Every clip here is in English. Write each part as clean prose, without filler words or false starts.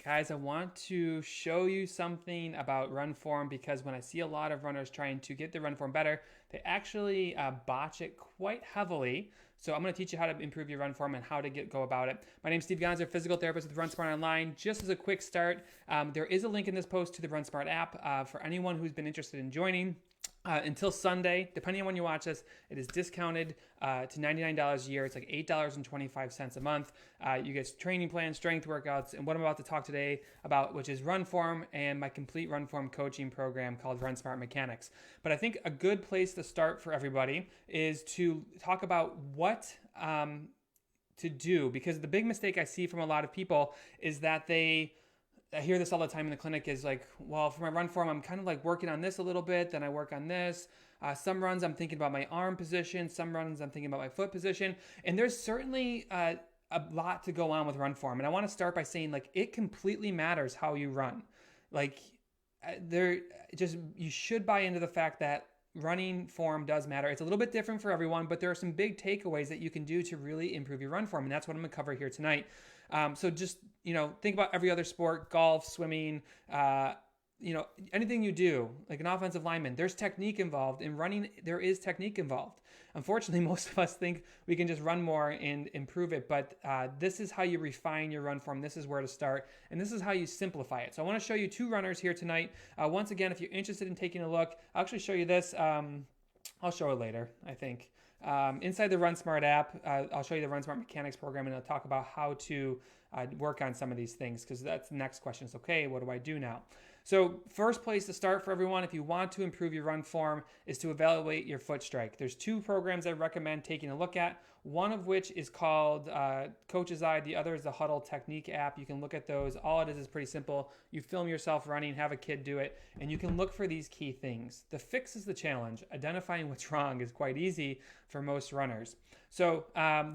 Guys, I want to show you something about run form because when I see a lot of runners trying to get their run form better, they actually botch it quite heavily. So I'm going to teach you how to improve your run form and how to go about it. My name is Steve Gonzer, physical therapist with Run Smart Online. Just as a quick start, there is a link in this post to the Run Smart app for anyone who's been interested in joining. Until Sunday, depending on when you watch this, it is discounted to $99 a year. It's like $8.25 a month. You get training plans, strength workouts, and what I'm about to talk today about, which is Run Form and my complete Run Form coaching program called Run Smart Mechanics. But I think a good place to start for everybody is to talk about what to do, because the big mistake I see from a lot of people is that I hear this all the time in the clinic is like, well, for my run form, I'm kind of like working on this a little bit, then I work on this. Some runs I'm thinking about my arm position, some runs I'm thinking about my foot position. And there's certainly a lot to go on with run form. And I want to start by saying like, it completely matters how you run. Like you should buy into the fact that running form does matter. It's a little bit different for everyone, but there are some big takeaways that you can do to really improve your run form. And that's what I'm gonna cover here tonight. So just, think about every other sport, golf, swimming, anything you do, like an offensive lineman, there's technique involved. In running, there is technique involved. Unfortunately, most of us think we can just run more and improve it, but this is how you refine your run form. This is where to start, and this is how you simplify it. So I want to show you two runners here tonight. Once again, if you're interested in taking a look, I'll actually show you this. I'll show it later, I think. Inside the Run Smart app, I'll show you the Run Smart Mechanics program, and I'll talk about how to work on some of these things, because that's the next question is, okay, what do I do now? So first place to start for everyone, if you want to improve your run form, is to evaluate your foot strike. There's two programs I recommend taking a look at, one of which is called Coach's Eye. The other is the Huddle Technique app. You can look at those. All it is pretty simple. You film yourself running, have a kid do it, and you can look for these key things. The fix is the challenge. Identifying what's wrong is quite easy for most runners. So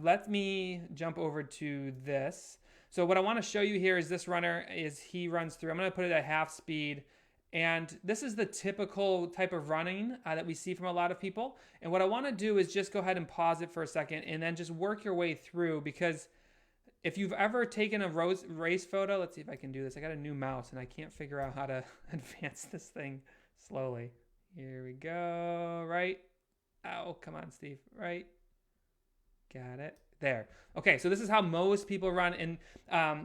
let me jump over to this. So what I want to show you here is this runner he runs through. I'm going to put it at half speed. And this is the typical type of running that we see from a lot of people. And what I want to do is just go ahead and pause it for a second and then just work your way through, because if you've ever taken a race photo, let's see if I can do this. I got a new mouse and I can't figure out how to advance this thing slowly. Here we go. Right. Oh, come on, Steve. Right. Got it. There. Okay, so this is how most people run, and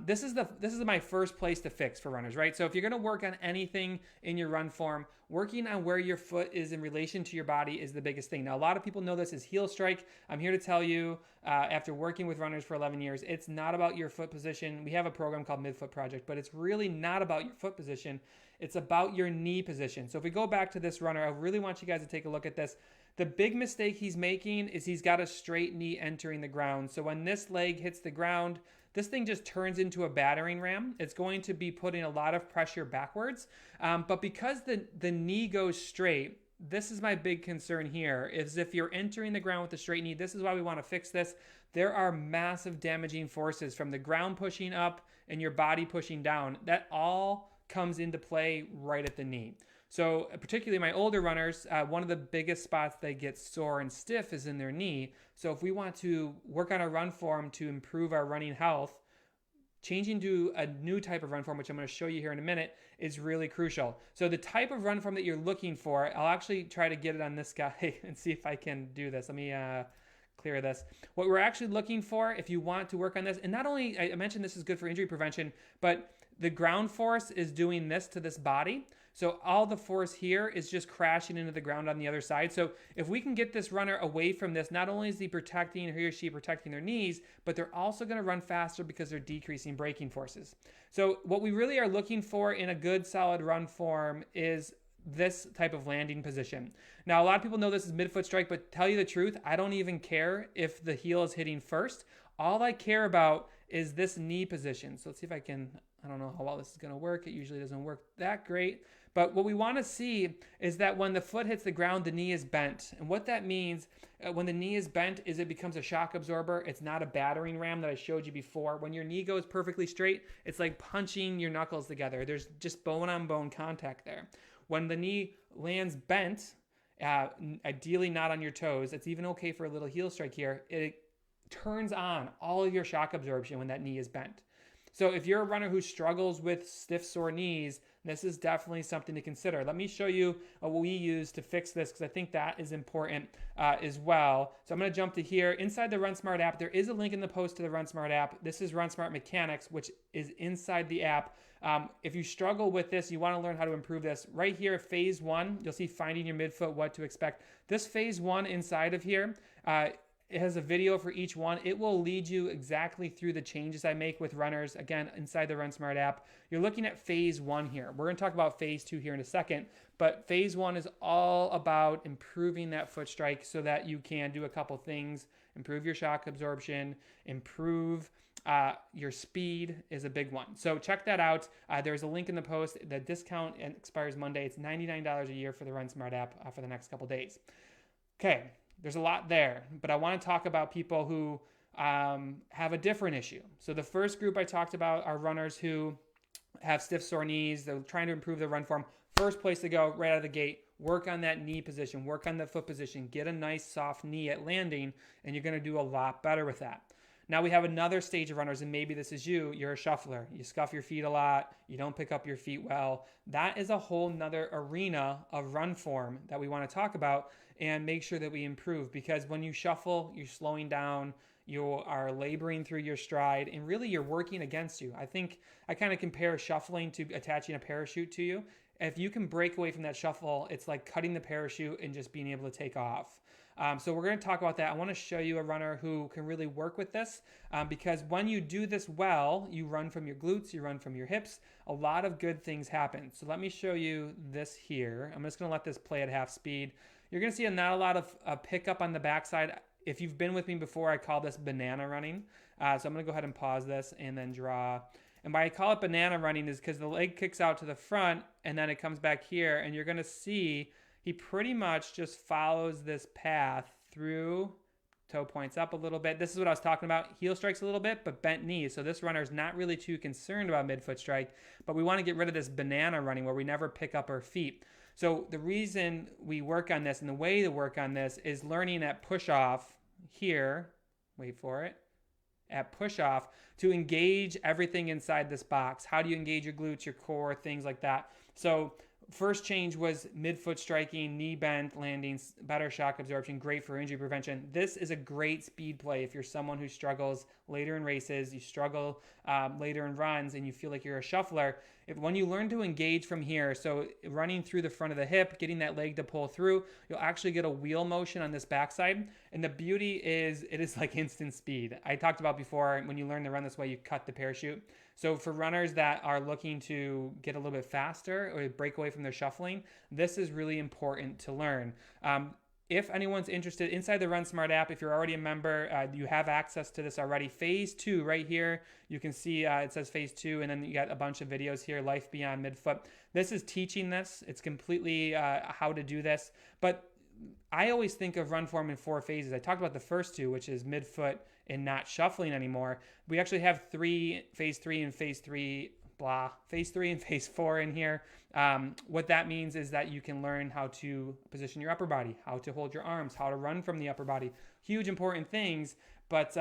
this is my first place to fix for runners, right? So if you're going to work on anything in your run form, working on where your foot is in relation to your body is the biggest thing. Now, a lot of people know this as heel strike. I'm here to tell you, after working with runners for 11 years, it's not about your foot position. We have a program called Midfoot Project, but it's really not about your foot position. It's about your knee position. So if we go back to this runner, I really want you guys to take a look at this. The big mistake he's making is he's got a straight knee entering the ground. So when this leg hits the ground, this thing just turns into a battering ram. It's going to be putting a lot of pressure backwards. But because the knee goes straight, this is my big concern here, is if you're entering the ground with a straight knee, this is why we want to fix this. There are massive damaging forces from the ground pushing up and your body pushing down. That all comes into play right at the knee. So particularly my older runners, one of the biggest spots they get sore and stiff is in their knee. So if we want to work on our run form to improve our running health, changing to a new type of run form, which I'm going to show you here in a minute, is really crucial. So the type of run form that you're looking for, I'll actually try to get it on this guy and see if I can do this. Let me clear this. What we're actually looking for, if you want to work on this, and not only, I mentioned this is good for injury prevention, but the ground force is doing this to this body. So all the force here is just crashing into the ground on the other side. So if we can get this runner away from this, not only is he or she protecting their knees, but they're also going to run faster because they're decreasing braking forces. So what we really are looking for in a good solid run form is this type of landing position. Now, a lot of people know this is midfoot strike, but tell you the truth, I don't even care if the heel is hitting first. All I care about is this knee position. So let's see if I don't know how well this is going to work. It usually doesn't work that great. But what we want to see is that when the foot hits the ground, the knee is bent. And what that means when the knee is bent is it becomes a shock absorber. It's not a battering ram that I showed you before. When your knee goes perfectly straight, it's like punching your knuckles together. There's just bone-on-bone contact there. When the knee lands bent, ideally not on your toes, it's even okay for a little heel strike here, it turns on all of your shock absorption when that knee is bent. So if you're a runner who struggles with stiff, sore knees, this is definitely something to consider. Let me show you what we use to fix this, because I think that is important as well. So I'm going to jump to here. Inside the RunSmart app, there is a link in the post to the RunSmart app. This is RunSmart Mechanics, which is inside the app. If you struggle with this, you want to learn how to improve this. Right here, phase 1, you'll see finding your midfoot, what to expect. This phase 1 inside of here, it has a video for each one. It will lead you exactly through the changes I make with runners. Again, inside the RunSmart app, you're looking at phase 1 here. We're going to talk about phase 2 here in a second, but phase 1 is all about improving that foot strike so that you can do a couple things. Improve your shock absorption, improve your speed is a big one. So check that out. There's a link in the post. The discount expires Monday. It's $99 a year for the RunSmart app for the next couple days. Okay. There's a lot there, but I want to talk about people who have a different issue. So the first group I talked about are runners who have stiff, sore knees. They're trying to improve their run form. First place to go right out of the gate, work on that knee position, work on the foot position, get a nice soft knee at landing, and you're going to do a lot better with that. Now we have another stage of runners, and maybe this is you. You're a shuffler. You scuff your feet a lot. You don't pick up your feet well. That is a whole nother arena of run form that we want to talk about and make sure that we improve, because when you shuffle, you're slowing down, you are laboring through your stride, and really you're working against you. I think I kind of compare shuffling to attaching a parachute to you. If you can break away from that shuffle, it's like cutting the parachute and just being able to take off. So we're going to talk about that. I want to show you a runner who can really work with this because when you do this well, you run from your glutes, you run from your hips, a lot of good things happen. So let me show you this here. I'm just going to let this play at half speed. You're going to see not a lot of pickup on the backside. If you've been with me before, I call this banana running. So I'm going to go ahead and pause this and then draw. And why I call it banana running is because the leg kicks out to the front and then it comes back here, and you're going to see he pretty much just follows this path through, toe points up a little bit. This is what I was talking about. Heel strikes a little bit, but bent knees. So this runner is not really too concerned about midfoot strike, but we want to get rid of this banana running where we never pick up our feet. So the reason we work on this and the way to work on this is learning at push off here, wait for it, at push off to engage everything inside this box. How do you engage your glutes, your core, things like that? So first change was midfoot striking, knee bend, landings, better shock absorption, great for injury prevention. This is a great speed play if you're someone who struggles later in races, you struggle later in runs, and you feel like you're a shuffler. When you learn to engage from here, so running through the front of the hip, getting that leg to pull through, you'll actually get a wheel motion on this backside. And the beauty is it is like instant speed. I talked about before, when you learn to run this way, you cut the parachute. So for runners that are looking to get a little bit faster or break away from their shuffling, this is really important to learn. If anyone's interested, inside the RunSmart app, if you're already a member, you have access to this already. Phase 2 right here, you can see it says phase 2, and then you got a bunch of videos here, Life Beyond Midfoot. This is teaching this. It's completely how to do this. But I always think of run form in 4 phases. I talked about the first 2, which is midfoot and not shuffling anymore. We actually have phase 3 and phase 3 and phase 4 in here. What that means is that you can learn how to position your upper body, how to hold your arms, how to run from the upper body. Huge important things, but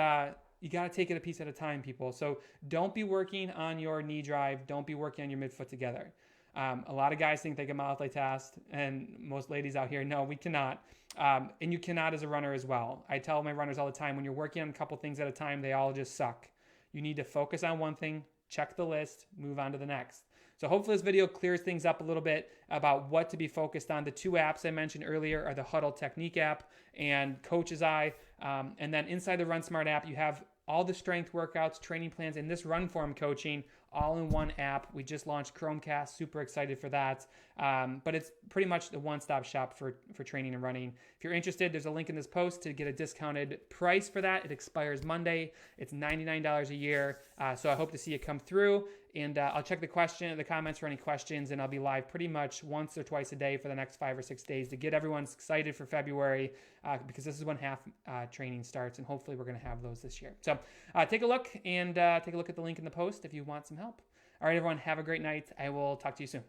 you got to take it a piece at a time, people. So don't be working on your knee drive. Don't be working on your midfoot together. A lot of guys think they can multitask, and most ladies out here, no, we cannot. And you cannot as a runner as well. I tell my runners all the time, when you're working on a couple things at a time, they all just suck. You need to focus on one thing, check the list, move on to the next. So hopefully this video clears things up a little bit about what to be focused on. The 2 apps I mentioned earlier are the Huddle Technique app and Coach's Eye. And then inside the RunSmart app, you have all the strength workouts, training plans, and this run form coaching all in one app. We just launched Chromecast, super excited for that. But it's pretty much the one-stop shop for training and running. If you're interested, there's a link in this post to get a discounted price for that. It expires Monday. It's $99 a year. So I hope to see it come through. And I'll check the comments for any questions, and I'll be live pretty much once or twice a day for the next 5 or 6 days to get everyone excited for February because this is when half training starts, and hopefully we're going to have those this year. So take a look and take a look at the link in the post if you want some help. All right, everyone, have a great night. I will talk to you soon.